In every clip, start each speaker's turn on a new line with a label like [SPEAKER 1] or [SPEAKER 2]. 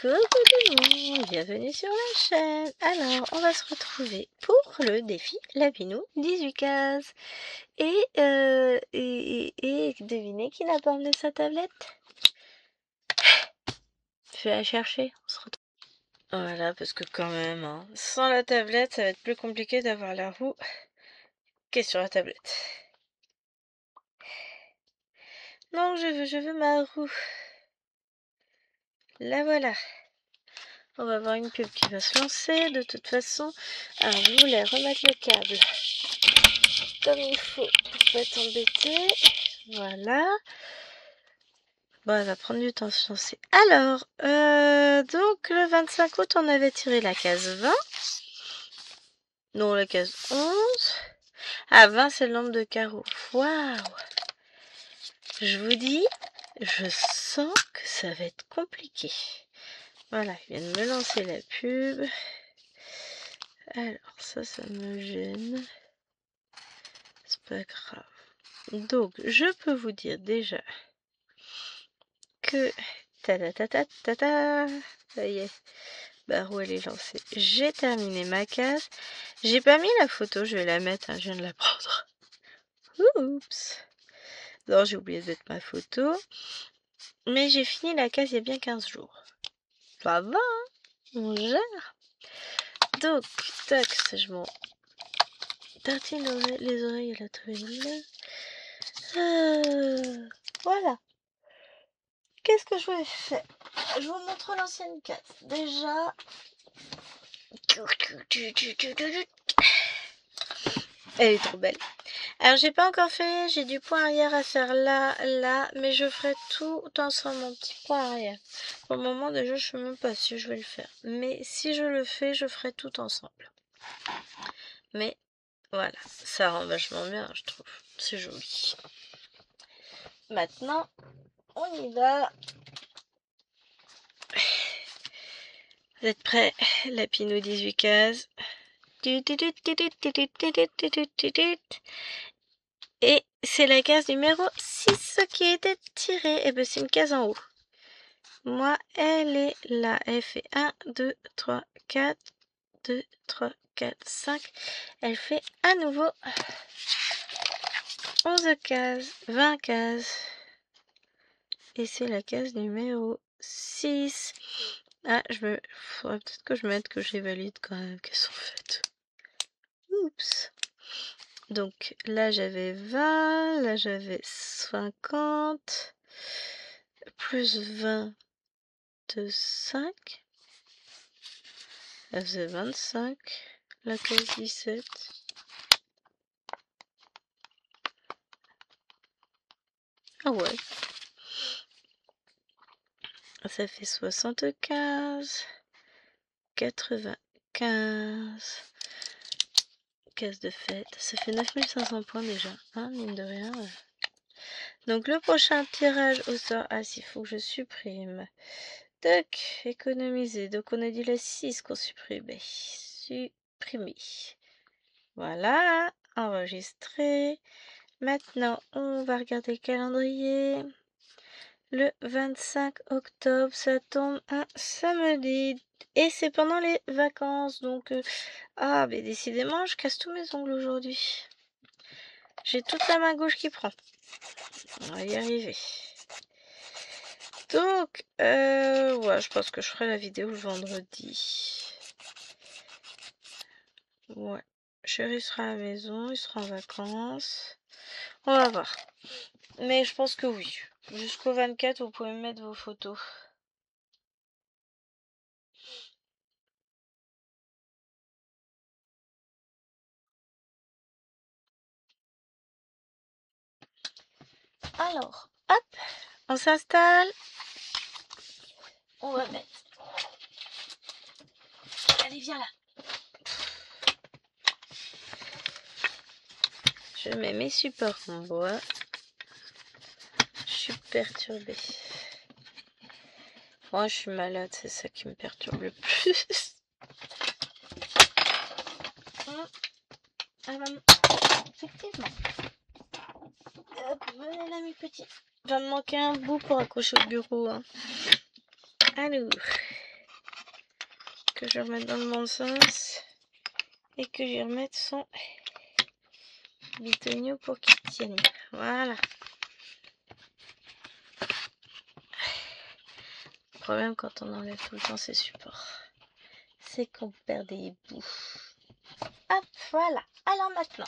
[SPEAKER 1] Coucou tout le monde, bienvenue sur la chaîne. Alors, on va se retrouver pour le défi Lapinou 18 cases. Et devinez qui n'a pas emmené sa tablette? Je vais la chercher, on se retrouve. Voilà, parce que quand même, hein, sans la tablette, ça va être plus compliqué d'avoir la roue qu'est sur la tablette. Non, je veux ma roue. La voilà. On va avoir une pub qui va se lancer de toute façon. Alors, je voulais remettre le câble comme il faut pour pas t'embêter. Voilà. Bon, elle va prendre du temps à se lancer. Alors, donc le 25 août, on avait tiré la case 20. Non, la case 11. Ah, 20, c'est le nombre de carreaux. Waouh! Je vous dis, je sens que ça va être compliqué. Voilà, il vient de me lancer la pub. Alors, ça me gêne. C'est pas grave. Donc, je peux vous dire déjà que... Ça y est. La roue, elle est lancée. J'ai terminé ma case. J'ai pas mis la photo, je vais la mettre, hein, je viens de la prendre. Oups. Non, j'ai oublié de mettre ma photo. Mais j'ai fini la case il y a bien 15 jours. Ça va, hein, on gère. Donc, tac, je m'en tartine les oreilles à la truelle. Voilà. Qu'est-ce que je vais faire? Je vous montre l'ancienne case. Déjà... Elle est trop belle. Alors, j'ai pas encore fait, j'ai du point arrière à faire là, mais je ferai tout ensemble, mon petit point arrière. Pour le moment, déjà, je sais même pas si je vais le faire. Mais si je le fais, je ferai tout ensemble. Mais, voilà, ça rend vachement bien, je trouve. C'est joli. Maintenant, on y va. Vous êtes prêts? Lapinou 18 cases. Et c'est la case numéro 6 qui a été tirée. Et bien, c'est une case en haut. Moi, elle est là. Elle fait 1, 2, 3, 4, 2, 3, 4, 5. Elle fait à nouveau 11 cases, 20 cases. Et c'est la case numéro 6. Ah, faudrait peut-être que je mette que je les valide quand même, qu'elles sont faites. Oups. Donc là, j'avais 20. Là, j'avais 50. Plus 20 de 5. Elle faisait 25. La case 17. Ah ouais. Ça fait 75. 95. Case de fête. Ça fait 9500 points déjà. Hein, mine de rien. Donc le prochain tirage au sort. Ah, s'il faut que je supprime. Tac, économiser. Donc on a dit la 6 qu'on supprimait. Supprimer. Voilà, enregistrer. Maintenant, on va regarder le calendrier. Le 25 octobre, ça tombe un samedi. Et c'est pendant les vacances. Donc, ah, mais décidément, je casse tous mes ongles aujourd'hui. J'ai toute la main gauche qui prend. On va y arriver. Donc, ouais, je pense que je ferai la vidéo le vendredi. Ouais. Chéri sera à la maison, il sera en vacances. On va voir. Mais je pense que oui. Jusqu'au 24, vous pouvez mettre vos photos. Alors, hop, on s'installe. On va mettre... Allez, viens là. Je mets mes supports en bois. Je suis perturbée. Moi, je suis malade, c'est ça qui me perturbe le plus. Effectivement. Hop, venez là, mes petits. Il va me manquer un bout pour accrocher au bureau. Hein. Alors, que je remette dans le bon sens et que j'y remette son bitonio pour qu'il tienne. Voilà. Le problème quand on enlève tout le temps ces supports, c'est qu'on perd des bouts. Hop, voilà. Alors maintenant,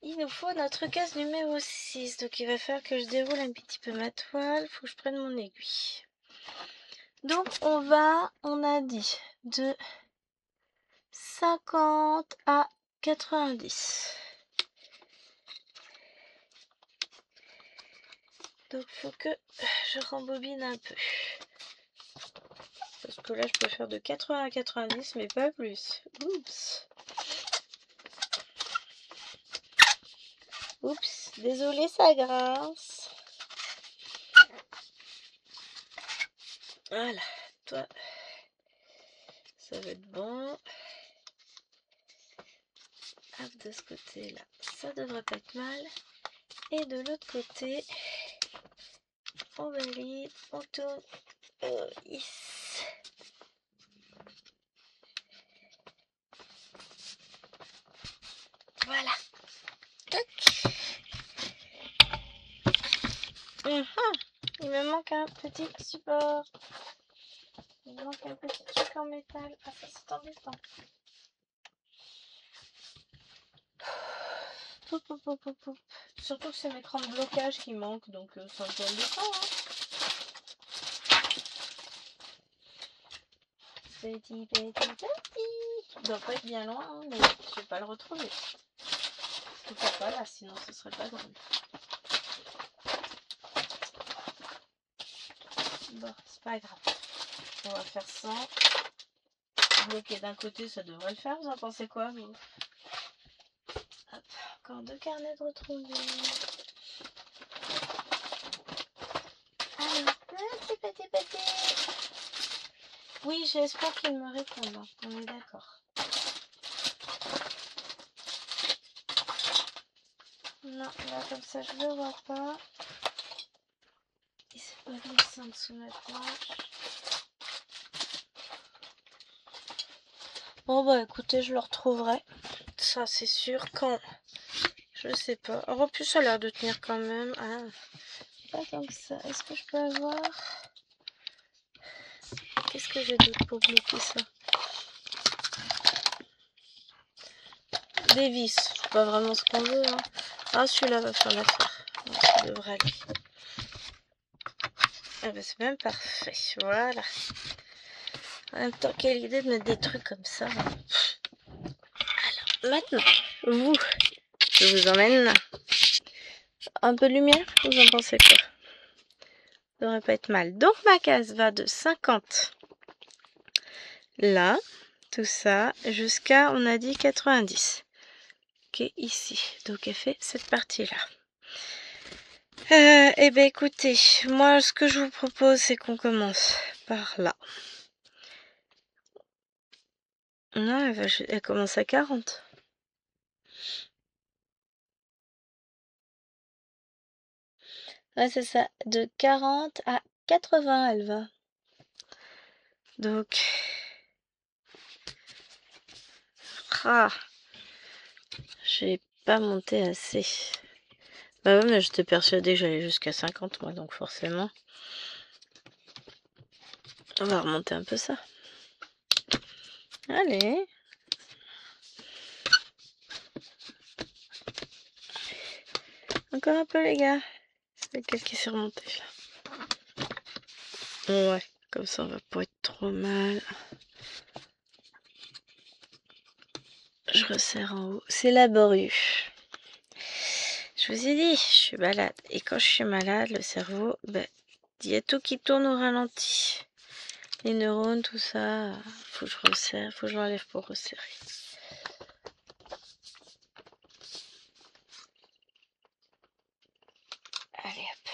[SPEAKER 1] il nous faut notre case numéro 6. Donc il va falloir que je déroule un petit peu ma toile. Il faut que je prenne mon aiguille. Donc on a dit de 50 à 90. Donc il faut que je rembobine un peu. Parce que là je peux faire de 80 à 90 mais pas plus. Oups. Oups, désolé, ça grince. Voilà, toi, ça va être bon. Hop, de ce côté-là, ça devrait pas être mal. Et de l'autre côté, on valide, on tourne. Yes. Voilà. Toc. Il me manque un petit support. Il me manque un petit truc en métal. Ah, ça c'est embêtant. Surtout que c'est l'écran de blocage qui manque, donc c'est un peu embêtant. Petit. Il doit pas être bien loin, mais je vais pas le retrouver. En tout cas pas là, sinon ce serait pas drôle. Bon, c'est pas grave. On va faire ça. Bloquer d'un côté, ça devrait le faire. Vous en pensez quoi, vous? Hop, encore 2 carnets de retrouvés. Alors, petit. Oui, j'espère qu'il me répondent. On est d'accord. Non, là comme ça je le vois pas. Et c'est pas glissé en dessous de ma planche. Bon bah écoutez, je le retrouverai. Ça c'est sûr quand. Je sais pas. En plus ça a l'air de tenir quand même. Ah, pas comme ça. Est-ce que je peux avoir... Qu'est-ce que j'ai d'autre pour bloquer ça? Des vis. C'est pas vraiment ce qu'on veut. Hein. Ah, celui-là va faire l'affaire. Ça devrait aller. Ah bah c'est même parfait. Voilà. En même temps, quelle idée de mettre des trucs comme ça. Alors, maintenant, je vous emmène. Un peu de lumière, vous en pensez quoi? Ça devrait pas être mal. Donc ma case va de 50 là, tout ça, jusqu'à, on a dit 90. Ok, ici. Donc elle fait cette partie-là. Eh bien écoutez, moi ce que je vous propose, c'est qu'on commence par là. Non, elle commence à 40. Ouais, c'est ça. De 40 à 80, elle va. Donc... Ah, j'ai pas monté assez. Bah ouais, mais j'étais persuadée que j'allais jusqu'à 50, moi, donc forcément. On va remonter un peu ça. Allez. Encore un peu, les gars. C'est lequel qui s'est remonté, là? Ouais, comme ça, on va pas être trop mal. Je resserre en haut. C'est laborieux. Je vous ai dit, je suis malade. Et quand je suis malade, le cerveau, ben, il y a tout qui tourne au ralenti. Les neurones, tout ça, faut que je resserre, faut que je m'enlève pour resserrer. Allez hop.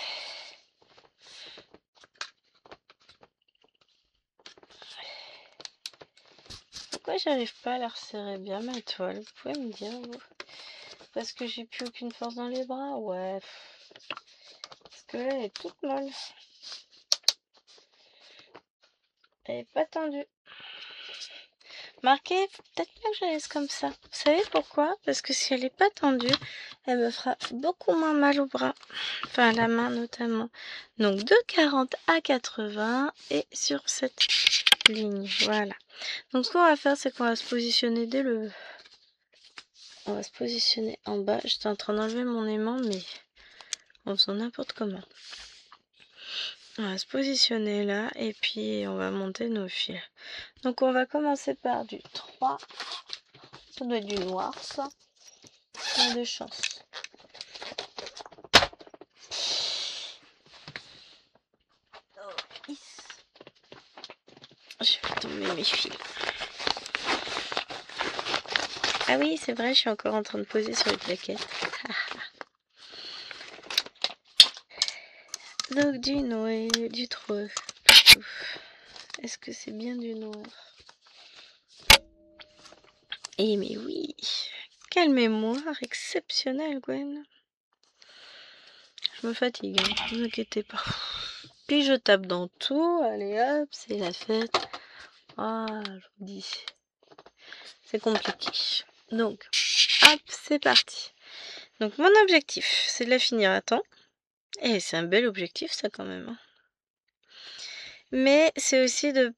[SPEAKER 1] Pourquoi j'arrive pas à la resserrer bien ma toile? Vous pouvez me dire, vous? Parce que j'ai plus aucune force dans les bras? Ouais. Parce que là, elle est toute molle. Elle est pas tendue. Marquez, faut peut-être pas que je la laisse comme ça. Vous savez pourquoi? Parce que si elle est pas tendue, elle me fera beaucoup moins mal au bras. Enfin, à la main notamment. Donc de 40 à 80 et sur cette ligne. Voilà. Donc ce qu'on va faire, c'est qu'on va se positionner dès le... On va se positionner en bas. J'étais en train d'enlever mon aimant, mais en faisant n'importe comment. On va se positionner là et puis on va monter nos fils. Donc on va commencer par du 3. Ça doit être du noir, ça. On a de chance. Oh, je vais tomber mes fils. Ah oui, c'est vrai, je suis encore en train de poser sur les plaquettes. Donc du noir, du trop. Est-ce que c'est bien du noir? Eh mais oui, quelle mémoire exceptionnelle, Gwen. Je me fatigue, hein, ne vous inquiétez pas. Puis je tape dans tout, allez hop, c'est la fête. Ah, je vous dis, c'est compliqué. Donc, hop, c'est parti. Donc mon objectif, c'est de la finir à temps. Et c'est un bel objectif ça quand même. Hein. Mais c'est aussi de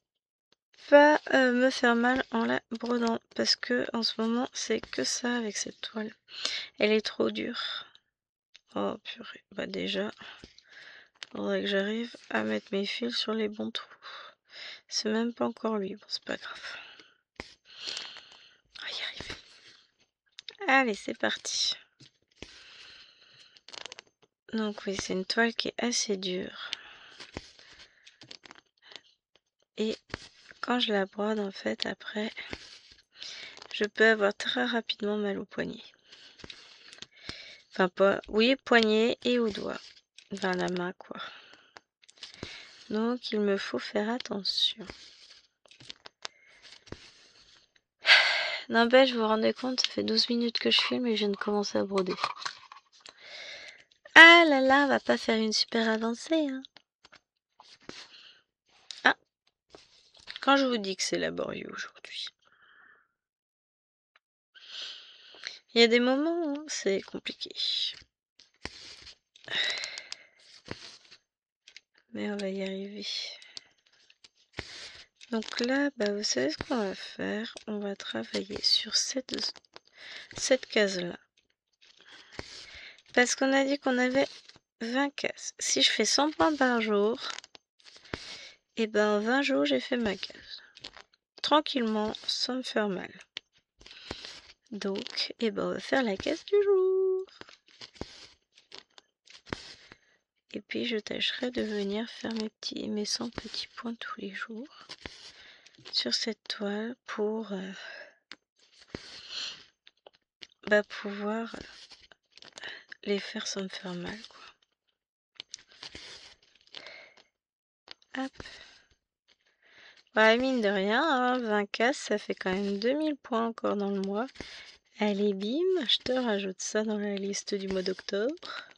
[SPEAKER 1] pas me faire mal en la brodant. Parce que en ce moment, c'est que ça avec cette toile. Elle est trop dure. Oh purée. Bah déjà, faudrait que j'arrive à mettre mes fils sur les bons trous. C'est même pas encore lui. Bon, c'est pas grave. On va y arriver. Allez, c'est parti. Donc oui, c'est une toile qui est assez dure. Et quand je la brode, en fait, après, je peux avoir très rapidement mal au poignet. Enfin, pas... Oui, poignet et au doigt. Enfin, la main, quoi. Donc, il me faut faire attention. N'empêche, vous vous rendez compte, ça fait 12 minutes que je filme et je viens de commencer à broder. Ah là là, on va pas faire une super avancée, hein. Ah, quand je vous dis que c'est laborieux aujourd'hui. Il y a des moments où c'est compliqué. Mais on va y arriver. Donc là, bah, vous savez ce qu'on va faire? On va travailler sur cette case-là. Parce qu'on a dit qu'on avait 20 cases. Si je fais 100 points par jour, et ben en 20 jours, j'ai fait ma case. Tranquillement, sans me faire mal. Donc, et ben on va faire la case du jour. Et puis je tâcherai de venir faire mes 100 petits points tous les jours sur cette toile pour pouvoir les faire sans me faire mal, quoi. Hop. Bah, mine de rien, hein, 20 cases, ça fait quand même 2000 points encore dans le mois. Allez, bim, je te rajoute ça dans la liste du mois d'octobre.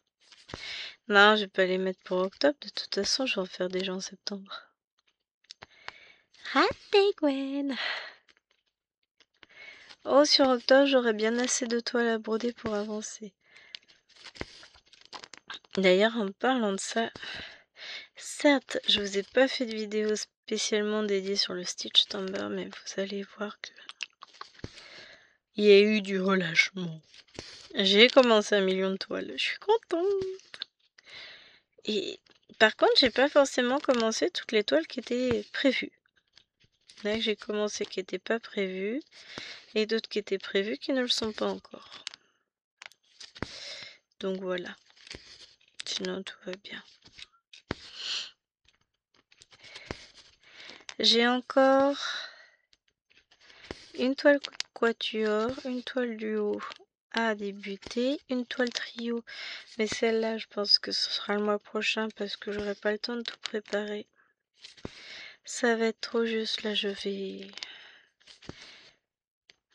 [SPEAKER 1] Non, je vais pas les mettre pour octobre. De toute façon, je vais en faire déjà en septembre. Raté, Gwen. Oh, sur octobre, j'aurai bien assez de toiles à broder pour avancer. D'ailleurs, en parlant de ça, certes, je vous ai pas fait de vidéo spécialement dédiée sur le Stitch Tomber, mais vous allez voir que il y a eu du relâchement. J'ai commencé 1 million de toiles, je suis contente. Et par contre, j'ai pas forcément commencé toutes les toiles qui étaient prévues. Là, j'ai commencé qui n'étaient pas prévues et d'autres qui étaient prévues qui ne le sont pas encore. Donc voilà. Sinon, tout va bien. J'ai encore une toile quatuor, une toile duo à débuter, une toile trio. Mais celle-là, je pense que ce sera le mois prochain parce que j'aurai pas le temps de tout préparer. Ça va être trop juste. Là, je vais...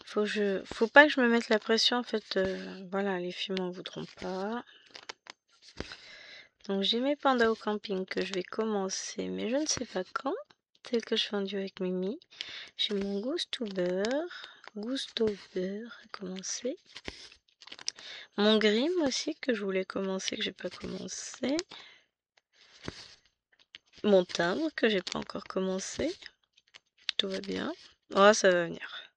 [SPEAKER 1] Faut pas que je me mette la pression, en fait. Voilà, les filles m'en voudront pas. Donc, j'ai mes pandas au camping que je vais commencer, mais je ne sais pas quand. celle que je fais en duo avec Mimi. J'ai mon Gousto beurre à commencer. Mon Grimm aussi que je voulais commencer, que j'ai pas commencé. Mon timbre que j'ai pas encore commencé. Tout va bien. Oh, ça va venir.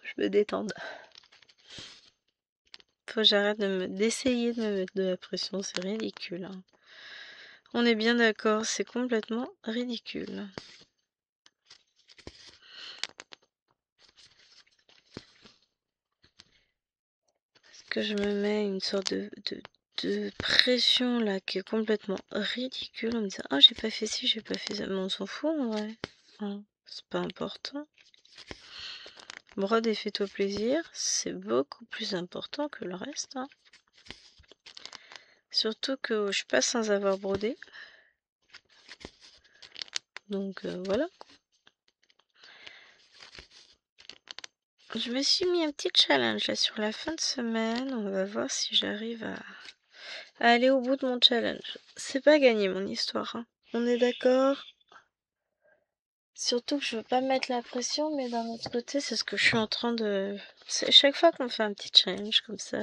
[SPEAKER 1] Je me détends. Faut que j'arrête d'essayer de me mettre de la pression, c'est ridicule. Hein. On est bien d'accord, c'est complètement ridicule. Parce que je me mets une sorte de pression là qui est complètement ridicule en me disant « Oh, j'ai pas fait ci, j'ai pas fait ça ». Mais on s'en fout en vrai. Hein, c'est pas important. Brode et fais-toi plaisir, c'est beaucoup plus important que le reste. Hein. Surtout que je suis pas sans avoir brodé. Donc voilà. Je me suis mis un petit challenge là sur la fin de semaine. On va voir si j'arrive à aller au bout de mon challenge. C'est pas gagné mon histoire. Hein. On est d'accord? Surtout que je veux pas mettre la pression, mais d'un autre côté, c'est ce que je suis en train de... Chaque fois qu'on fait un petit challenge comme ça,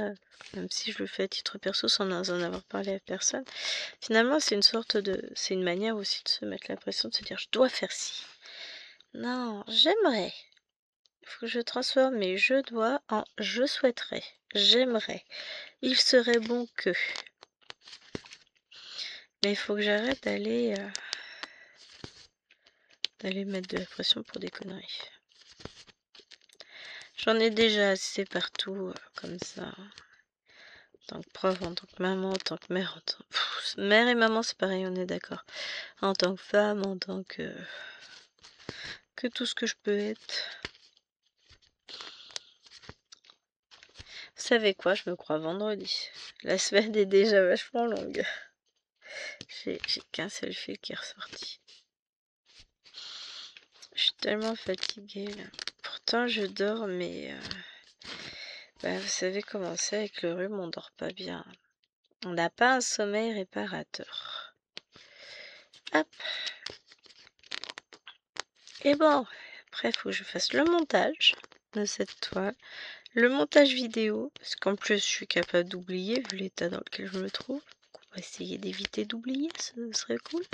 [SPEAKER 1] même si je le fais à titre perso sans en avoir parlé à personne, finalement c'est une sorte de... C'est une manière aussi de se mettre la pression, de se dire je dois faire ci. Non, j'aimerais. Il faut que je transforme mes je dois en je souhaiterais. J'aimerais. Il serait bon que... Mais il faut que j'arrête d'aller mettre de la pression pour des conneries. J'en ai déjà assez partout, comme ça. En tant que prof, en tant que maman, en tant que mère, en tant... mère et maman, c'est pareil, on est d'accord. En tant que femme, en tant que tout ce que je peux être. Vous savez quoi, je me crois vendredi. La semaine est déjà vachement longue. J'ai qu'un seul fil qui est ressorti. Je suis tellement fatiguée là. Pourtant je dors mais vous savez comment c'est avec le rhume, on dort pas bien. On n'a pas un sommeil réparateur. Hop. Et bon, après il faut que je fasse le montage de cette toile. Le montage vidéo, parce qu'en plus je suis capable d'oublier vu l'état dans lequel je me trouve. Donc on va essayer d'éviter d'oublier, ce serait cool.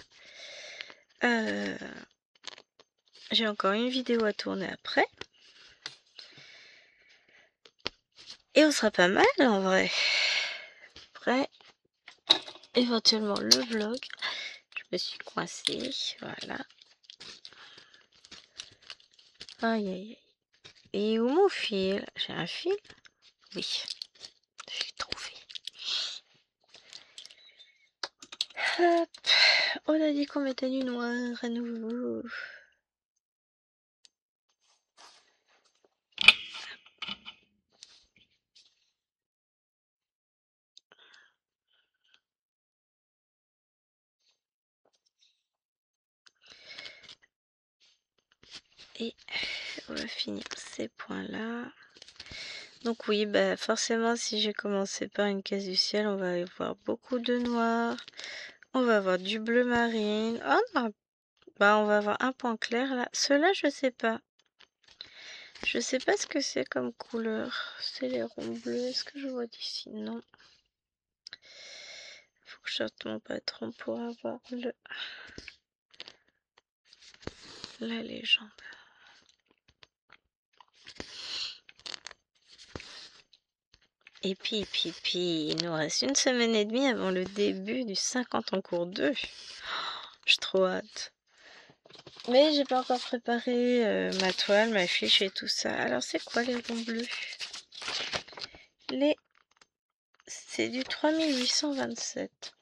[SPEAKER 1] J'ai encore une vidéo à tourner après. Et on sera pas mal en vrai. Après, éventuellement le vlog. Je me suis coincée, voilà. Aïe aïe aïe. Et où mon fil? J'ai un fil? Oui, j'ai trouvé. Hop, on a dit qu'on mettait du noir à nouveau. Et on va finir ces points-là. Donc oui, forcément, si j'ai commencé par une case du ciel, on va avoir beaucoup de noir. On va avoir du bleu marine. Oh non, on va avoir un point clair là. Ceux-là, je sais pas. Je sais pas ce que c'est comme couleur. C'est les ronds bleus. Est-ce que je vois d'ici? Non. Faut que je sorte mon patron pour avoir la légende. Et puis, il nous reste une semaine et demie avant le début du 50 en cours 2. J'ai trop hâte. Mais j'ai pas encore préparé ma toile, ma fiche et tout ça. Alors c'est quoi les ronds bleus? C'est du 3827.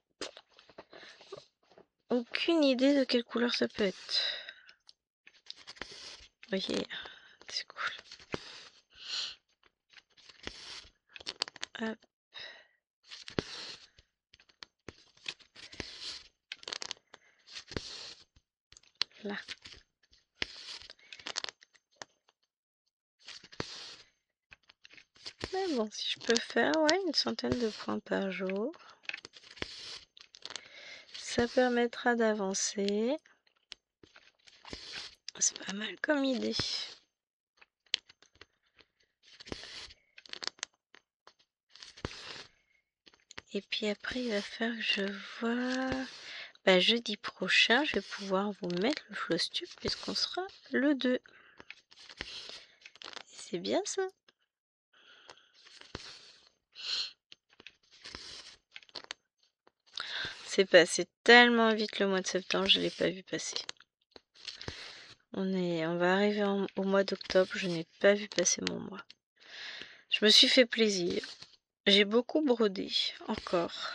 [SPEAKER 1] Aucune idée de quelle couleur ça peut être. Vous voyez, c'est cool. Hop. Là. Mais bon, si je peux faire, une centaine de points par jour. Ça permettra d'avancer. C'est pas mal comme idée. Et puis après, il va falloir que je vois... Bah, jeudi prochain, je vais pouvoir vous mettre le floss tube puisqu'on sera le 2. C'est bien ça. C'est passé tellement vite le mois de septembre, je ne l'ai pas vu passer. On va arriver au mois d'octobre, je n'ai pas vu passer mon mois. Je me suis fait plaisir. J'ai beaucoup brodé, encore.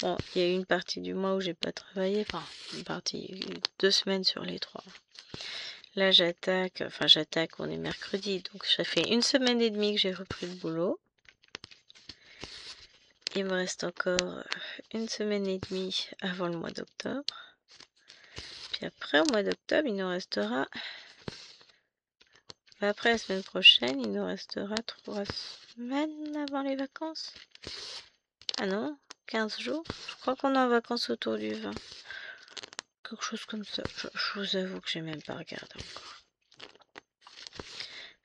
[SPEAKER 1] Bon, il y a eu une partie du mois où j'ai pas travaillé, enfin, une partie, 2 semaines sur les 3. Là, j'attaque, on est mercredi, donc ça fait 1 semaine et demie que j'ai repris le boulot. Il me reste encore 1 semaine et demie avant le mois d'octobre. Puis après, au mois d'octobre, il nous restera... Après la semaine prochaine, il nous restera 3 semaines avant les vacances. Ah non, 15 jours. Je crois qu'on est en vacances autour du 20. Quelque chose comme ça. Je vous avoue que j'ai même pas regardé encore.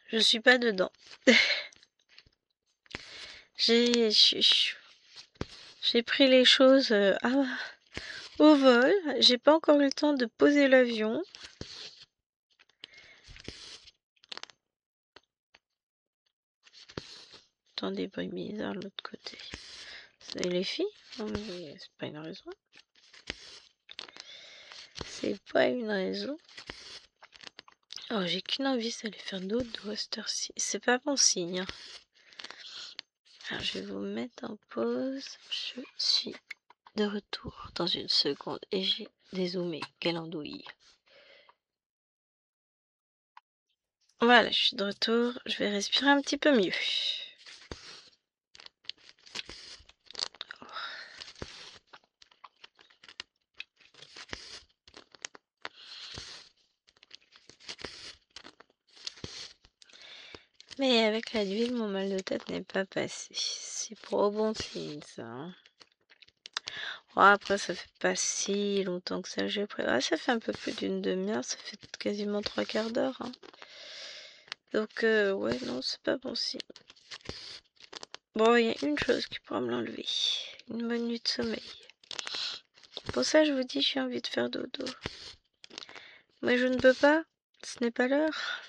[SPEAKER 1] Je suis pas dedans. J'ai pris les choses au vol. J'ai pas encore eu le temps de poser l'avion. Attendez, des bruits bizarres de l'autre côté. C'est les filles? Non mais c'est pas une raison. C'est pas une raison. Oh, j'ai qu'une envie, c'est d'aller faire d'autres Wester-ci. C'est pas bon signe. Alors, je vais vous mettre en pause. Je suis de retour dans une seconde et j'ai dézoomé. Quelle andouille. Voilà, je suis de retour. Je vais respirer un petit peu mieux. Mais avec la d'huile, mon mal de tête n'est pas passé. C'est pour bon signe, ça. Hein. Oh, après, ça fait pas si longtemps que ça j'ai pris. Ah, ça fait un peu plus d'une demi-heure. Ça fait quasiment 3/4 d'heure. Hein. Donc, ouais, non, c'est pas bon signe. Bon, il y a une chose qui pourra me l'enlever. Une bonne nuit de sommeil. Pour ça, je vous dis, j'ai envie de faire dodo. Mais je ne peux pas. Ce n'est pas l'heure.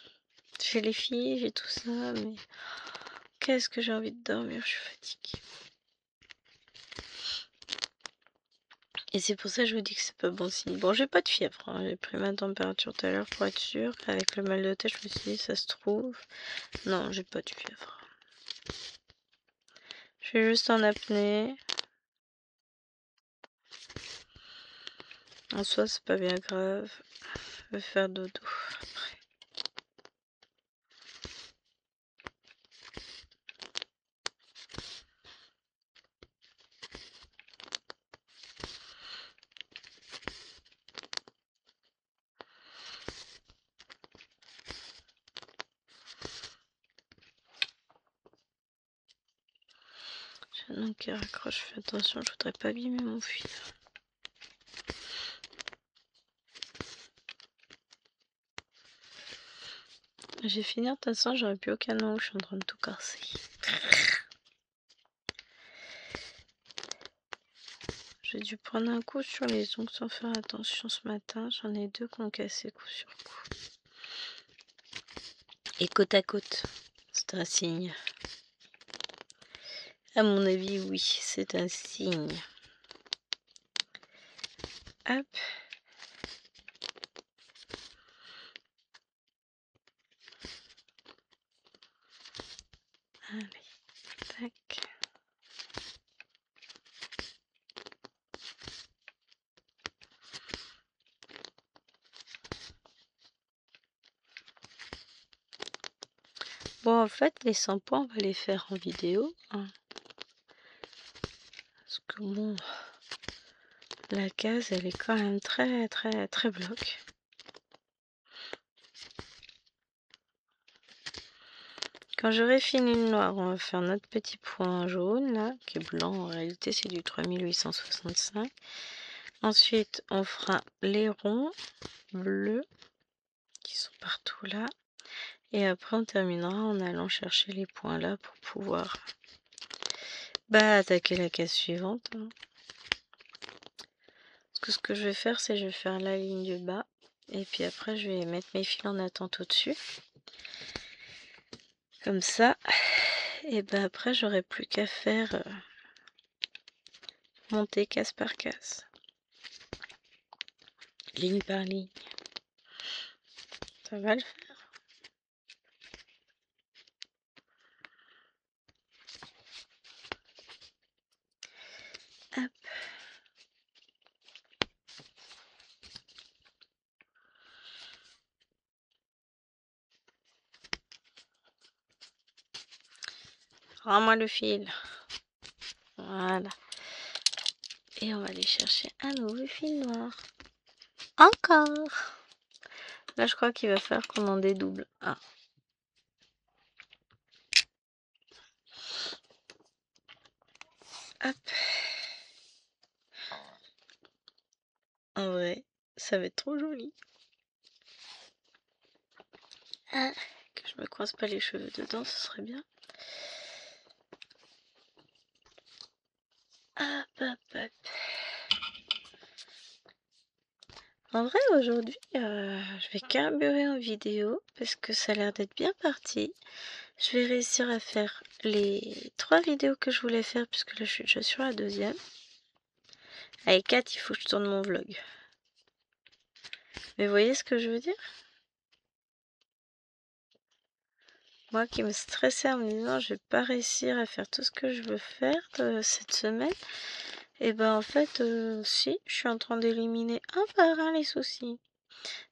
[SPEAKER 1] J'ai les filles, j'ai tout ça, mais... Qu'est-ce que j'ai envie de dormir, je suis fatiguée. Et c'est pour ça que je vous dis que c'est pas bon signe. Bon, j'ai pas de fièvre, hein. J'ai pris ma température tout à l'heure pour être sûre. Avec le mal de tête, je me suis dit, ça se trouve. Non, j'ai pas de fièvre. Je suis juste en apnée. En soi, c'est pas bien grave. Je vais faire dodo après. J'ai un nom qui raccroche, fais attention, je voudrais pas abîmer mon fil. J'ai fini, de toute façon, j'aurais plus aucun nom où je suis en train de tout casser. J'ai dû prendre un coup sur les ongles sans faire attention ce matin. J'en ai 2 qui ont cassé coup sur coup. Et côte à côte, c'est un signe. À mon avis, oui, c'est un signe. Hop. Allez, tac. Bon, en fait, les 100 points, on va les faire en vidéo. Hein. Parce que bon, la case, elle est quand même très, très, très bloc. Quand j'aurai fini le noir, on va faire notre petit point jaune, là, qui est blanc. En réalité, c'est du 3865. Ensuite, on fera les ronds bleus. qui sont partout là. Et après on terminera en allant chercher les points là pour pouvoir attaquer la case suivante. Hein. Parce que ce que je vais faire, c'est je vais faire la ligne du bas. Et puis après je vais mettre mes fils en attente au-dessus. Comme ça. Et après j'aurai plus qu'à faire monter case par case. Ligne par ligne. Ça va le faire. Hop. Rends-moi le fil. Voilà. Et on va aller chercher un nouveau fil noir. Encore. Là, je crois qu'il va falloir qu'on en dédouble. Ah. Hop. En vrai, ça va être trop joli. Ah, que je me croise pas les cheveux dedans, ce serait bien. Hop, hop, hop. En vrai, aujourd'hui, je vais carburer en vidéo parce que ça a l'air d'être bien parti. Je vais réussir à faire les 3 vidéos que je voulais faire puisque là, je suis déjà sur la 2e. Avec 4, il faut que je tourne mon vlog. Mais vous voyez ce que je veux dire? Moi qui me stressais en me disant je vais pas réussir à faire tout ce que je veux faire cette semaine. Et en fait, si, je suis en train d'éliminer un par un les soucis.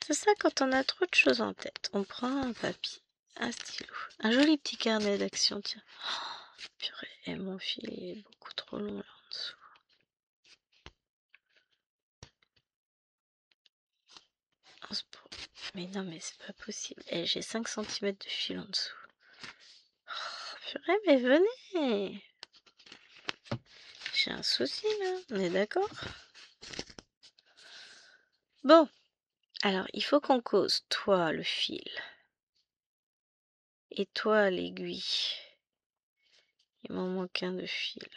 [SPEAKER 1] C'est ça quand on a trop de choses en tête. On prend un papier, un stylo, un joli petit carnet d'action, tiens. Oh, purée, et mon fil est beaucoup trop long là en dessous. Mais non, mais c'est pas possible. Et j'ai 5 cm de fil en dessous. Oh, purée, mais venez! J'ai un souci là, on est d'accord? Bon, alors il faut qu'on cause toi le fil et toi l'aiguille. Il m'en manque un de fil.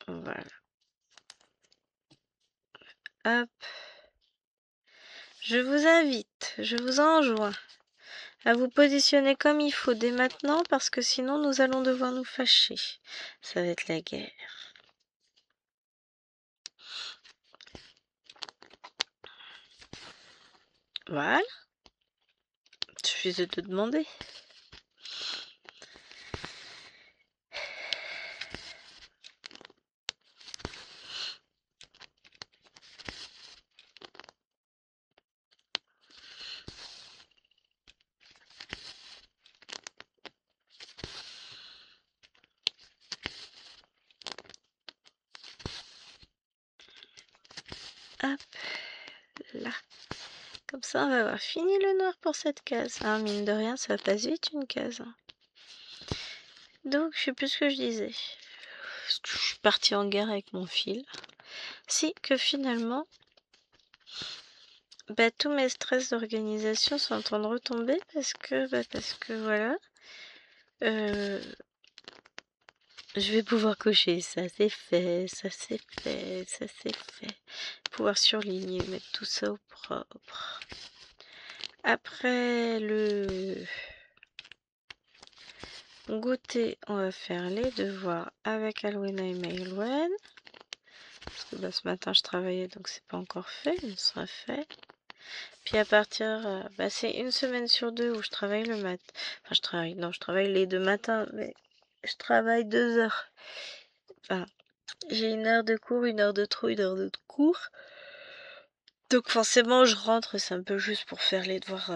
[SPEAKER 1] Voilà. Hop. Je vous invite, je vous enjoins à vous positionner comme il faut dès maintenant parce que sinon nous allons devoir nous fâcher. Ça va être la guerre. Voilà. Il suffisait de demander. Hop. Là. Comme ça, on va avoir fini le noir pour cette case. Hein, mine de rien, ça passe vite une case. Hein. Donc, je sais plus ce que je disais. Je suis partie en guerre avec mon fil. Si, que finalement, tous mes stress d'organisation sont en train de retomber parce que voilà. Je vais pouvoir cocher, ça c'est fait, ça c'est fait, ça c'est fait. Pouvoir surligner, mettre tout ça au propre. Après le goûter, on va faire les devoirs avec Alwena et Maïlwen. Parce que ce matin je travaillais donc c'est pas encore fait, il sera fait. Puis à partir, c'est une semaine sur 2 où je travaille le matin. Enfin je travaille les 2 matins, mais je travaille 2 heures. Enfin, j'ai 1 heure de cours, 1 heure de trou, 1 heure de cours. Donc forcément je rentre, c'est un peu juste pour faire les devoirs.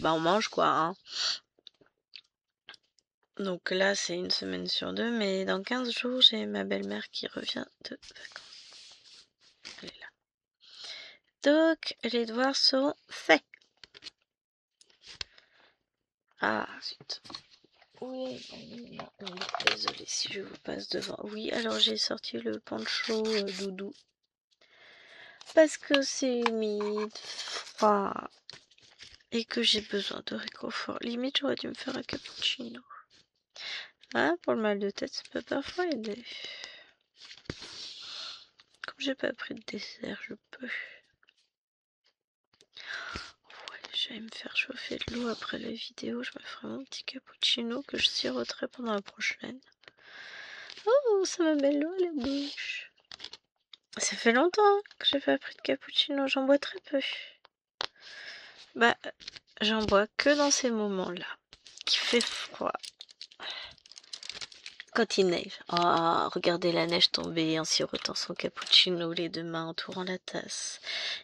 [SPEAKER 1] On mange quoi. Hein. Donc là c'est une semaine sur 2, mais dans 15 jours j'ai ma belle-mère qui revient de vacances. Elle est là. Donc les devoirs seront faits. Ah zut. Oui, désolée si je vous passe devant. Oui, alors j'ai sorti le poncho doudou. parce que c'est humide, froid, et que j'ai besoin de réconfort. Limite, j'aurais dû me faire un cappuccino. Hein, pour le mal de tête, ça peut parfois aider. Comme j'ai pas pris de dessert, je peux. Ouais, j'allais me faire chauffer de l'eau après la vidéo. Je me ferai mon petit cappuccino que je siroterai pendant la prochaine. Oh, ça me met l'eau à la bouche. Ça fait longtemps que j'ai pas pris de cappuccino. J'en bois très peu. Bah, j'en bois que dans ces moments-là. Qu'il fait froid. Quand il neige. Oh, regardez la neige tomber en sirotant son cappuccino, les deux mains entourant la tasse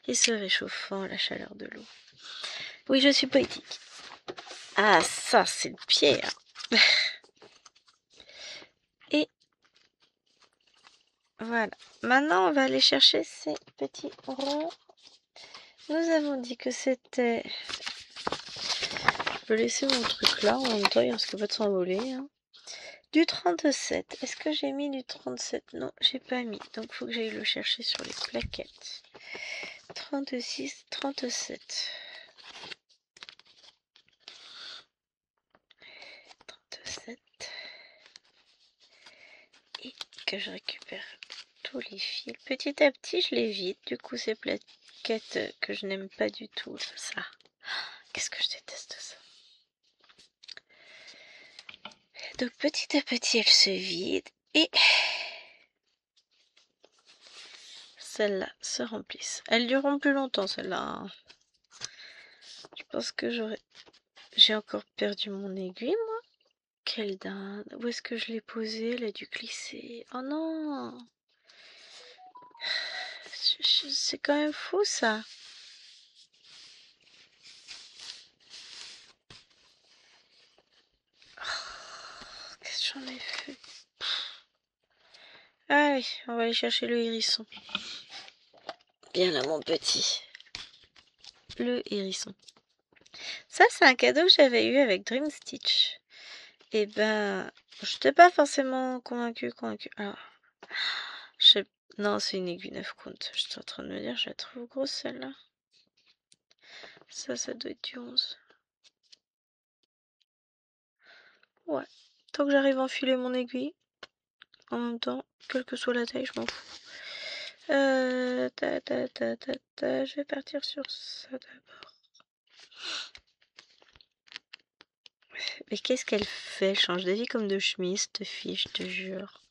[SPEAKER 1] et se réchauffant à la chaleur de l'eau. Oui, je suis poétique. Ah, ça, c'est le pied. Hein. Et voilà. Maintenant, on va aller chercher ces petits ronds. Nous avons dit que c'était... Je peux laisser mon truc là, en même temps, il risque pas de s'envoler. Hein. Du 37. Est-ce que j'ai mis du 37? Non, j'ai pas mis. Donc, il faut que j'aille le chercher sur les plaquettes. 36, 37. 37. Et que je récupère tous les fils. Petit à petit, je les vide. Du coup, ces plaquettes que je n'aime pas du tout. Ça. Qu'est-ce que je déteste ça. Donc, petit à petit, elles se vident. Et celles-là se remplissent. Elles dureront plus longtemps, celles-là. Hein. Je pense que j'ai encore perdu mon aiguille, moi. Quelle dinde. Où est-ce que je l'ai posée? Elle a dû glisser. Oh non. C'est quand même fou, ça. Oh, qu'est-ce que j'en ai fait? Allez, on va aller chercher le hérisson. Viens là, mon petit. Le hérisson. Ça, c'est un cadeau que j'avais eu avec Dream Stitch. Et ben, je n'étais pas forcément convaincue. Alors, non, c'est une aiguille 9 compte. J'étais en train de me dire, je la trouve grosse celle-là. Ça doit être du 11. Ouais. Tant que j'arrive à enfiler mon aiguille, en même temps, quelle que soit la taille, je m'en fous. Je vais partir sur ça d'abord. Mais qu'est-ce qu'elle fait? Elle change d'avis comme de chemise, cette fille, je te jure.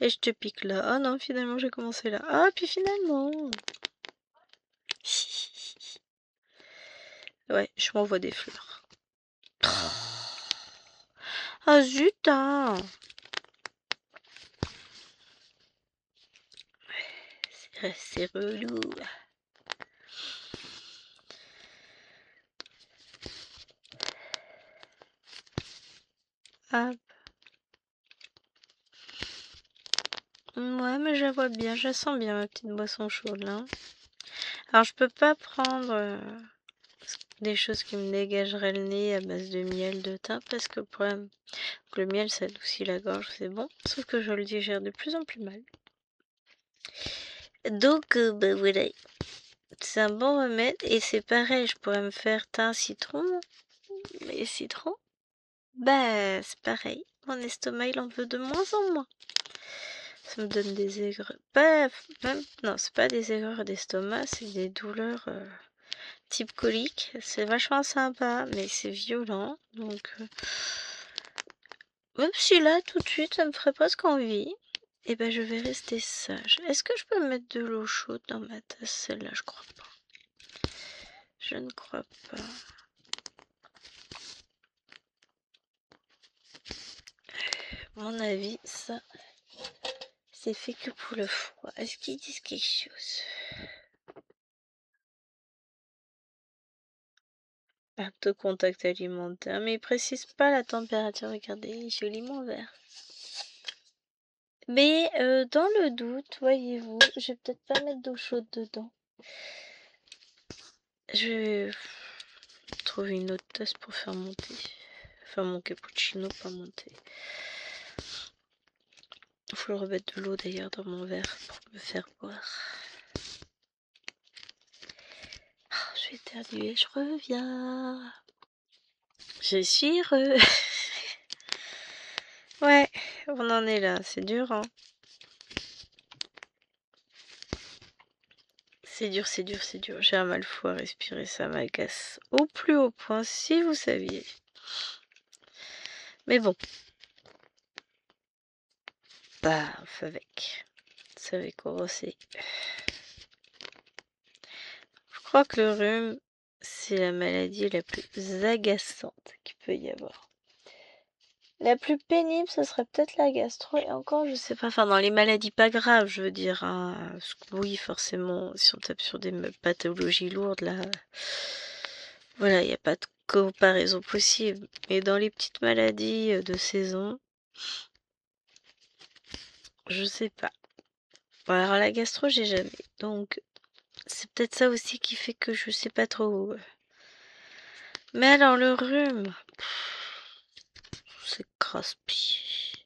[SPEAKER 1] Et je te pique là. Ah non, finalement, j'ai commencé là. Ah, puis finalement. Ouais, je m'envoie des fleurs. Ah zut, hein. C'est relou. Ah. Ouais, mais je la vois bien, je la sens bien, ma petite boisson chaude là. Alors, je peux pas prendre des choses qui me dégageraient le nez à base de miel de thym parce que le problème, le miel ça adoucit la gorge, c'est bon, sauf que je le digère de plus en plus mal. Donc, bah voilà, c'est un bon remède et c'est pareil, je pourrais me faire thym citron, mais citron, bah c'est pareil, mon estomac il en veut de moins en moins. Ça me donne des aigreurs, non c'est pas des aigreurs d'estomac, c'est des douleurs type colique, c'est vachement sympa, mais c'est violent, donc même si là tout de suite ça me ferait presque envie, et ben je vais rester sage. Est-ce que je peux mettre de l'eau chaude dans ma tasse? Celle-là, je crois pas. Je ne crois pas. À mon avis, ça, c'est fait que pour le froid. Est-ce qu'ils disent quelque chose? Acte de contact alimentaire, mais ils précisent pas la température. Regardez, il est joliment vert. Mais dans le doute, voyez-vous, je vais peut-être pas mettre d'eau chaude dedans. Je vais trouver une autre tasse pour faire monter. Enfin, mon cappuccino, pas monter. Il faut le remettre de l'eau d'ailleurs dans mon verre pour me faire boire. vais éternuer, je reviens. Je suis heureux. Ouais, on en est là, c'est dur, hein. C'est dur, c'est dur, c'est dur. J'ai un mal fou à respirer, ça m'agace au plus haut point, si vous saviez. Mais bon. Bah, on fait avec. Vous savez comment c'est. Je crois que le rhume, c'est la maladie la plus agaçante qu'il peut y avoir. La plus pénible, ce serait peut-être la gastro, et encore, je sais pas. Enfin, dans les maladies pas graves, je veux dire. Hein. Parce que oui, forcément, si on tape sur des pathologies lourdes, là, voilà, il n'y a pas de comparaison possible. Mais dans les petites maladies de saison, je sais pas. Bon, alors la gastro, j'ai jamais. Donc, c'est peut-être ça aussi qui fait que je sais pas trop. Mais alors, le rhume, c'est crasse-pied.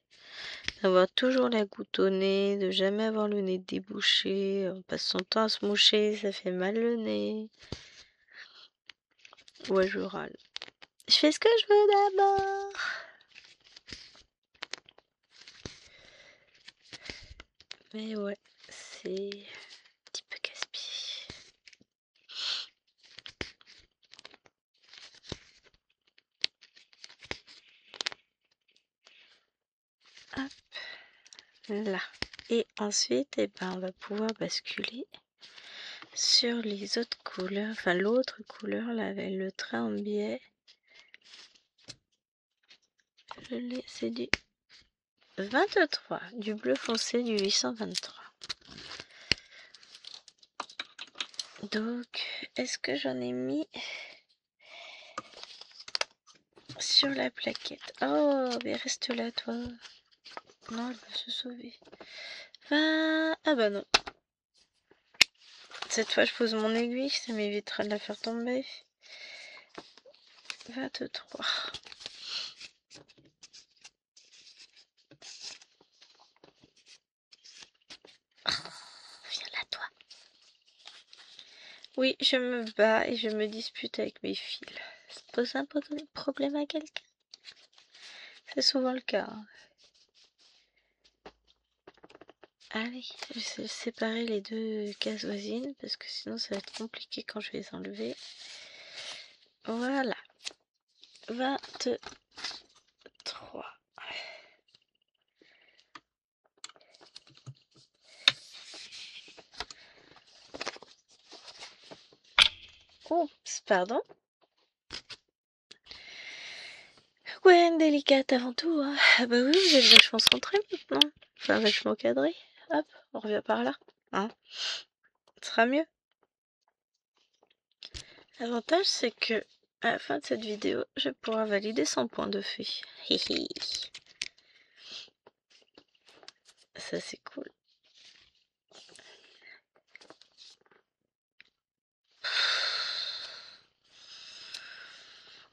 [SPEAKER 1] D'avoir toujours la goutte au nez, de jamais avoir le nez débouché, on passe son temps à se moucher, ça fait mal le nez. Ouais, je râle. Je fais ce que je veux d'abord. Mais ouais, c'est un petit peu casse-pied. Hop, là. Et ensuite, eh ben, on va pouvoir basculer sur les autres couleurs, enfin l'autre couleur, là, avec le train en biais. C'est du 23, du bleu foncé du 823. Donc, est-ce que j'en ai mis sur la plaquette? Oh, mais reste là, toi. Non, elle va se sauver. Ah bah non. Cette fois, je pose mon aiguille, ça m'évitera de la faire tomber. 23. Oh, viens là, toi. Oui, je me bats et je me dispute avec mes fils. Ça pose un problème à quelqu'un? C'est souvent le cas. Hein. Allez, je vais séparer les deux cases voisines parce que sinon ça va être compliqué quand je vais les enlever. Voilà. 23. Oups, pardon. Ouais, délicate avant tout. Hein. Ah bah oui, vous êtes vachement centré maintenant. Enfin, vachement cadré. Hop, on revient par là. Hein. Ce sera mieux. L'avantage, c'est que à la fin de cette vidéo, je vais pouvoir valider 100 points de fait. Hihi. Ça, c'est cool.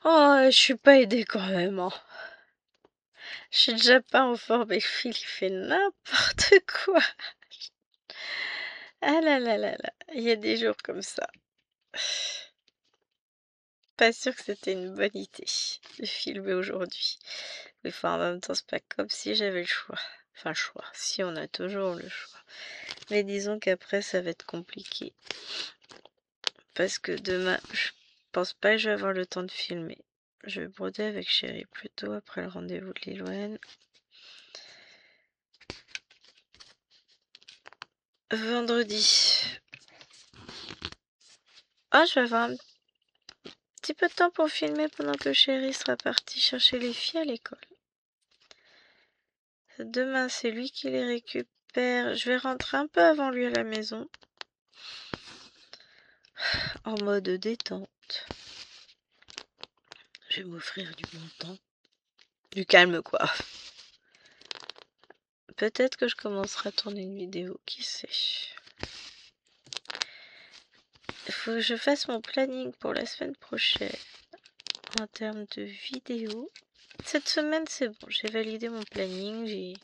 [SPEAKER 1] Oh, je suis pas aidée quand même. Hein. Je suis déjà pas en forme et Phil, il fait n'importe quoi. Ah là là là là, il y a des jours comme ça. Pas sûr que c'était une bonne idée de filmer aujourd'hui. Mais enfin, en même temps, c'est pas comme si j'avais le choix. Enfin, choix. Si, on a toujours le choix. Mais disons qu'après, ça va être compliqué. Parce que demain, je pense pas que je vais avoir le temps de filmer. Je vais broder avec Chéri plutôt après le rendez-vous de Lilouane. Vendredi. Ah, je vais avoir un petit peu de temps pour filmer pendant que Chéri sera parti chercher les filles à l'école. Demain, c'est lui qui les récupère. Je vais rentrer un peu avant lui à la maison. En mode détente. Je vais m'offrir du bon temps. Du calme, quoi. Peut-être que je commencerai à tourner une vidéo, qui sait. Il faut que je fasse mon planning pour la semaine prochaine. En termes de vidéos. Cette semaine, c'est bon. J'ai validé mon planning.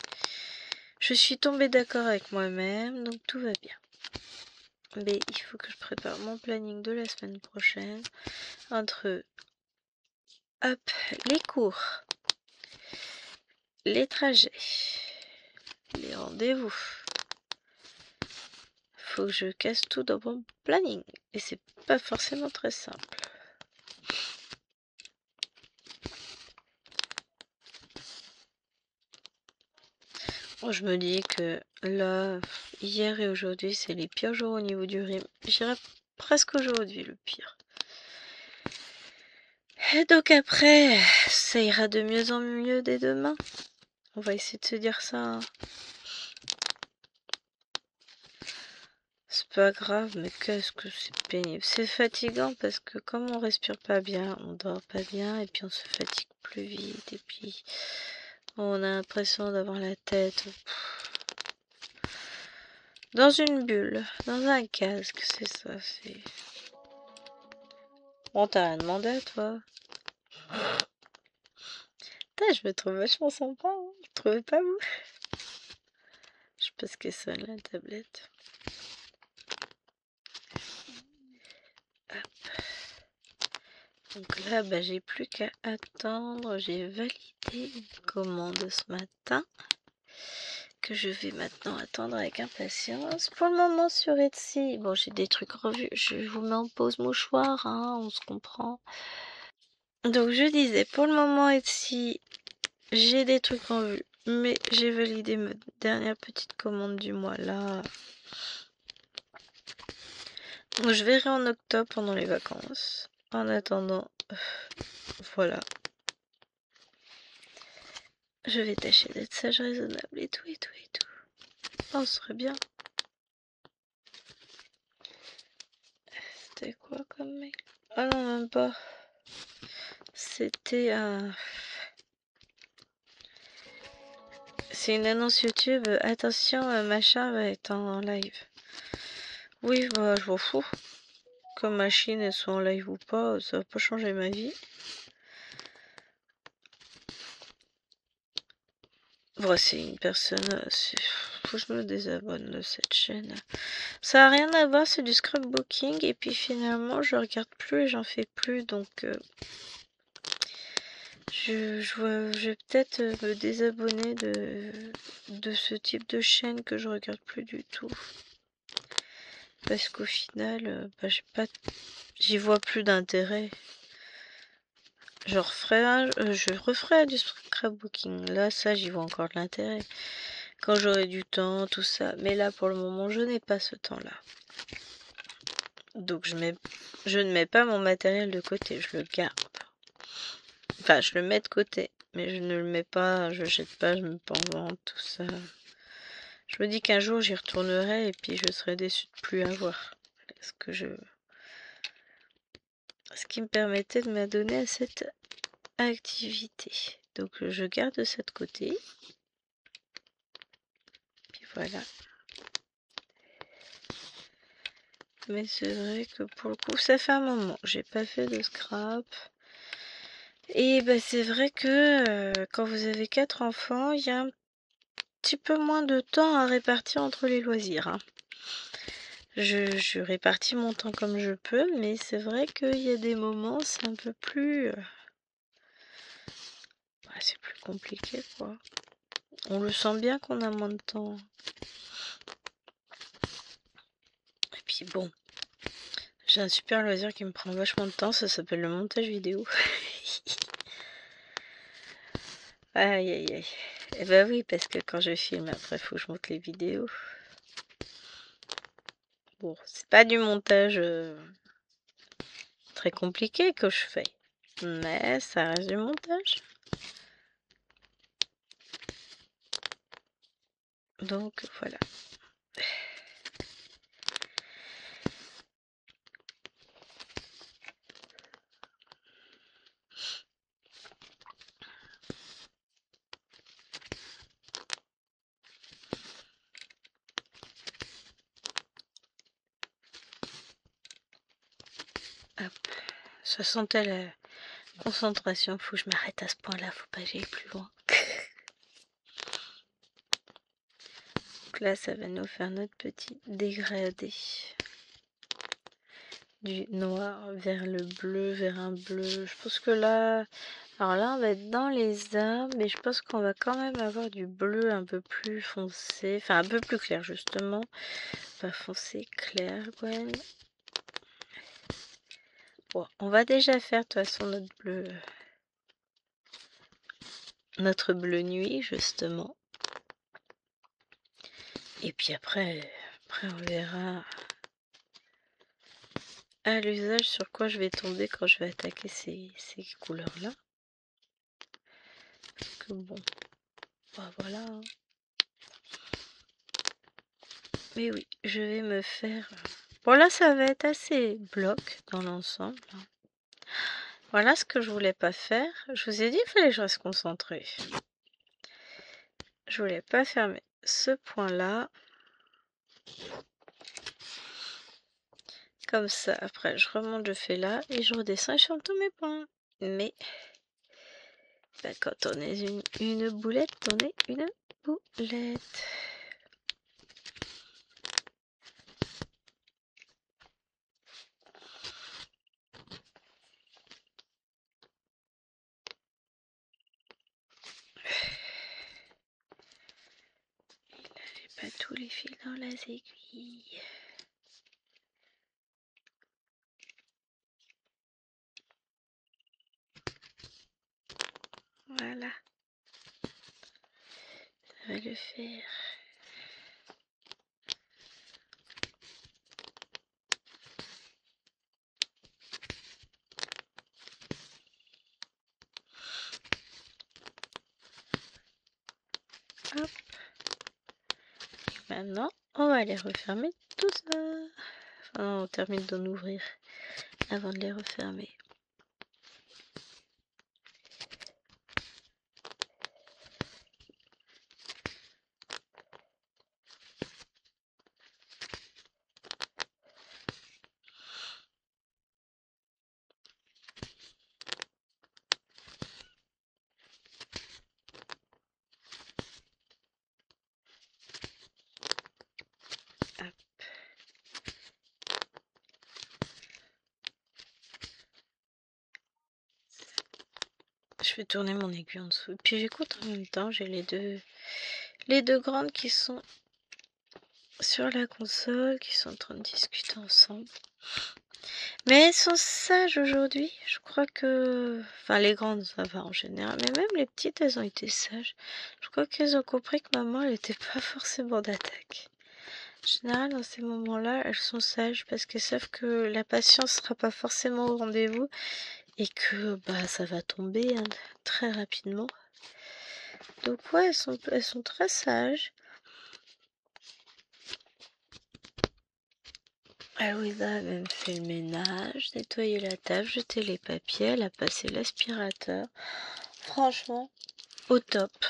[SPEAKER 1] Je suis tombée d'accord avec moi-même. Donc tout va bien. Mais il faut que je prépare mon planning de la semaine prochaine. Entre hop, les cours, les trajets, les rendez-vous. Faut que je casse tout dans mon planning. Et c'est pas forcément très simple. Je me dis que là, hier et aujourd'hui, c'est les pires jours au niveau du rhume. J'irai presque aujourd'hui le pire. Et donc après, ça ira de mieux en mieux dès demain. On va essayer de se dire ça. Hein. C'est pas grave, mais qu'est-ce que c'est pénible. C'est fatigant parce que comme on respire pas bien, on dort pas bien et puis on se fatigue plus vite et puis on a l'impression d'avoir la tête dans une bulle, dans un casque, c'est ça. C'est. Bon, t'as rien demandé à toi. Putain, je me trouve vachement sympa, hein. Vous trouvez pas vous? Je sais pas ce que sonne la tablette. Hop. Donc là, bah, j'ai plus qu'à attendre. J'ai validé une commande ce matin que je vais maintenant attendre avec impatience. Pour le moment sur Etsy, bon, j'ai des trucs revus. Je vous mets en pause mouchoir, hein, on se comprend. Donc je disais, pour le moment Etsy, j'ai des trucs en vue, mais j'ai validé ma dernière petite commande du mois là. Donc, je verrai en octobre pendant les vacances. En attendant, voilà. Je vais tâcher d'être sage, raisonnable et tout et tout et tout. Oh, ce serait bien. C'était quoi comme mail? Ah non, même pas. C'était un... C'est une annonce YouTube. Attention, machin va être en live. Oui, bah, je m'en fous. Comme machine, elles sont en live ou pas, ça va pas changer ma vie. Bon, c'est une personne... Faut que je me désabonne de cette chaîne. Ça a rien à voir, c'est du scrapbooking. Et puis finalement, je regarde plus et j'en fais plus. Donc, je vais peut-être me désabonner de ce type de chaîne que je regarde plus du tout. Parce qu'au final, bah, j'y vois plus d'intérêt. Je referai du scrapbooking. Là, ça, j'y vois encore de l'intérêt. Quand j'aurai du temps, tout ça. Mais là, pour le moment, je n'ai pas ce temps-là. Donc, je ne mets pas mon matériel de côté. Je le garde. Enfin, je le mets de côté. Mais je ne le mets pas, je jette pas, je me pas en vente, tout ça. Je me dis qu'un jour, j'y retournerai et puis je serai déçue de plus avoir. Ce qui me permettait de m'adonner à cette activité. Donc je garde ça de côté. Puis voilà. Mais c'est vrai que pour le coup, ça fait un moment. J'ai pas fait de scrap. Et bah c'est vrai que quand vous avez 4 enfants, il y a un petit peu moins de temps à répartir entre les loisirs. Hein. Je répartis mon temps comme je peux, mais c'est vrai qu'il y a des moments, c'est un peu plus... c'est plus compliqué, quoi. On le sent bien qu'on a moins de temps. Et puis bon, j'ai un super loisir qui me prend vachement de temps, ça s'appelle le montage vidéo. Aïe aïe aïe. Et bah oui, parce que quand je filme, après, faut que je monte les vidéos. Bon, c'est pas du montage très compliqué que je fais, mais ça reste du montage. Donc voilà. Hop. Ça sentait la concentration. Faut que je m'arrête à ce point-là. Faut pas que j'aille plus loin. Donc là, ça va nous faire notre petit dégradé. du noir vers le bleu, vers un bleu. Je pense que là, alors là on va être dans les arbres, mais je pense qu'on va quand même avoir du bleu un peu plus foncé, enfin un peu plus clair justement, pas foncé, clair, Gwen. Bon, on va déjà faire de toute façon notre bleu nuit justement. Et puis après on verra à l'usage sur quoi je vais tomber quand je vais attaquer ces couleurs-là. Que bon, bah voilà. Hein. Mais oui, je vais me faire... Bon là, ça va être assez bloc dans l'ensemble. Voilà ce que je voulais pas faire. Je vous ai dit, il fallait que je reste concentrée. Je voulais pas fermer ce point-là. Comme ça, après, je remonte, je fais là, et je redescends et je ferme tous mes points. Mais, ben, quand on est une boulette, on est une boulette. Pas tous les fils dans les aiguilles. Voilà. Ça va le faire. Hop. Et maintenant, on va les refermer tout ça. Enfin, on termine d'en ouvrir avant de les refermer. Hop. Je vais tourner mon aiguille en dessous. Et puis j'écoute en même temps, j'ai les deux grandes qui sont sur la console, qui sont en train de discuter ensemble. Mais elles sont sages aujourd'hui. Je crois que... Enfin, les grandes, ça va en général. Mais même les petites, elles ont été sages. Je crois qu'elles ont compris que maman, elle n'était pas forcément d'attaque. En général, dans ces moments-là, elles sont sages parce qu'elles savent que la patience sera pas forcément au rendez-vous et que bah ça va tomber hein, très rapidement. Donc ouais, elles sont très sages. Aloïsa a même fait le ménage, nettoyé la table, jeté les papiers, elle a passé l'aspirateur. Franchement, au top.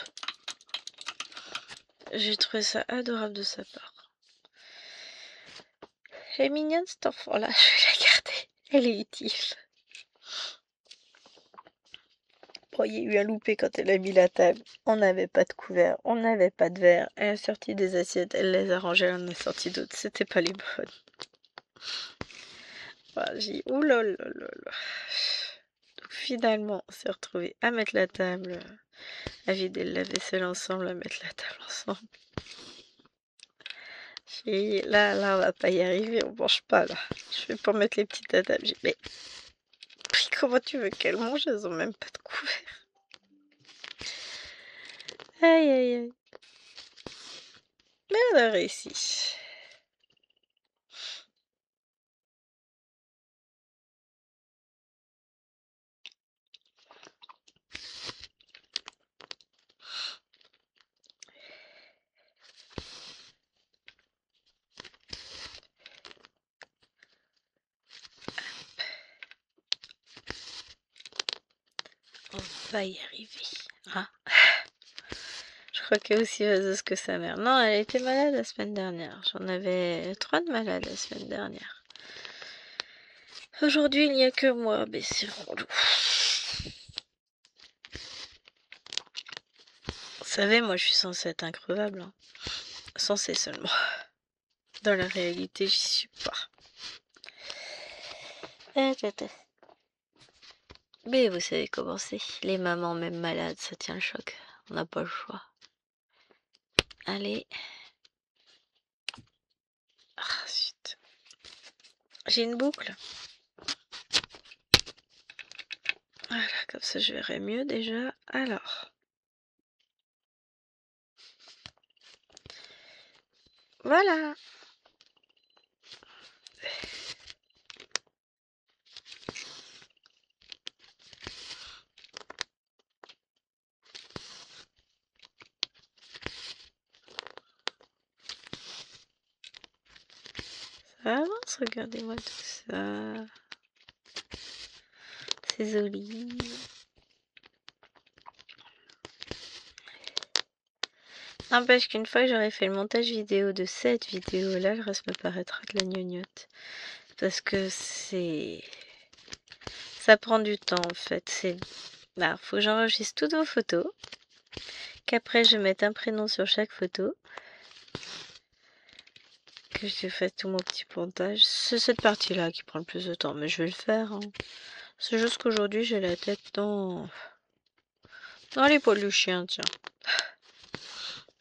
[SPEAKER 1] J'ai trouvé ça adorable de sa part. Elle est mignonne cette enfant-là, je vais la garder. Elle est utile. Bon, il y a eu un loupé quand elle a mis la table. On n'avait pas de couvert, on n'avait pas de verre. Elle a sorti des assiettes, elle les a rangées, elle en a sorti d'autres. C'était pas les bonnes. Voilà, j'ai dit, oulala. Donc finalement, on s'est retrouvés à mettre la table, à vider le lave-vaisselle ensemble, à mettre la table ensemble. J'ai dit, là, on va pas y arriver, on mange pas là. Je vais pas mettre les petites à table. J'ai dit, mais comment tu veux qu'elles mangent? Elles ont même pas de couvert. Aïe aïe aïe. Mais on a réussi. On va y arriver. Ah. Je crois qu'elle est aussi vaseuse que sa mère. Non, elle était malade la semaine dernière. J'en avais 3 de malades la semaine dernière. Aujourd'hui, il n'y a que moi. Mais c'est relou. Vous savez, moi, je suis censée être increvable. Hein. Censée seulement. Dans la réalité, j'y suis pas. Mais vous savez comment c'est. Les mamans, même malades, ça tient le choc. On n'a pas le choix. Allez. Ah, zut. J'ai une boucle. Voilà, comme ça je verrai mieux déjà. Alors. Voilà. Ça avance, regardez-moi tout ça. C'est joli. N'empêche qu'une fois que j'aurai fait le montage vidéo de cette vidéo-là, le reste me paraîtra de la gnognotte. Parce que c'est... Ça prend du temps en fait. Bah, faut que j'enregistre toutes vos photos. Qu'après je mette un prénom sur chaque photo. Que je fasse tout mon petit montage. C'est cette partie-là qui prend le plus de temps. Mais je vais le faire. Hein. C'est juste qu'aujourd'hui j'ai la tête dans les poils du chien, tiens.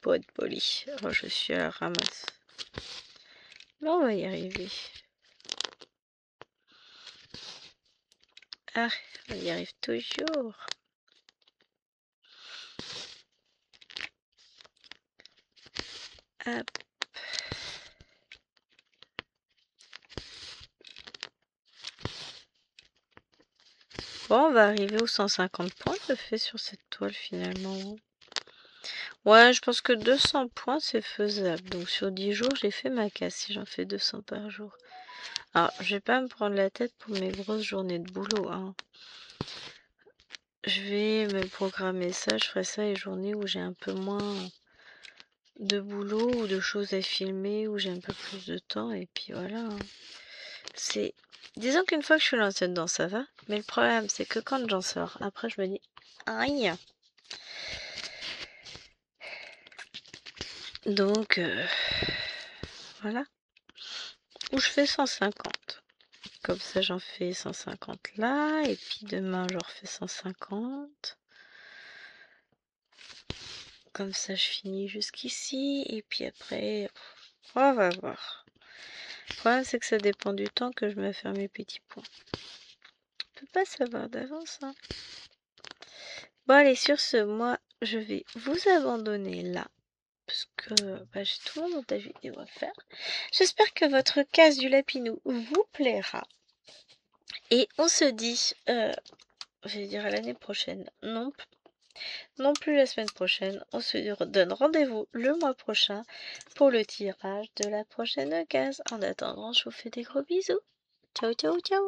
[SPEAKER 1] Pour être poli. Alors je suis à la ramasse. Mais on va y arriver. Ah, on y arrive toujours. Hop. Bon, on va arriver aux 150 points de fait sur cette toile finalement. Ouais, je pense que 200 points c'est faisable. Donc sur 10 jours, j'ai fait ma casse si j'en fais 200 par jour. Alors, je vais pas me prendre la tête pour mes grosses journées de boulot. Hein. Je vais me programmer ça. Je ferai ça les journées où j'ai un peu moins de boulot ou de choses à filmer, où j'ai un peu plus de temps. Et puis voilà. Hein. C'est... Disons qu'une fois que je suis lancée dedans, ça va. Mais le problème, c'est que quand j'en sors, après je me dis... Aïe. Donc, voilà. Ou je fais 150. Comme ça, j'en fais 150 là. Et puis demain, je refais 150. Comme ça, je finis jusqu'ici. Et puis après, on va voir. Le problème, c'est que ça dépend du temps que je me fais mes petits points. On peut pas savoir d'avance. Hein. Bon, allez, sur ce, moi, je vais vous abandonner là. Parce que j'ai tout mon montage vidéo à faire. J'espère que votre case du lapinou vous plaira. Et on se dit, je vais dire à l'année prochaine, non plus la semaine prochaine. On se donne rendez-vous le mois prochain pour le tirage de la prochaine case. En attendant, je vous fais des gros bisous. Ciao, ciao, ciao.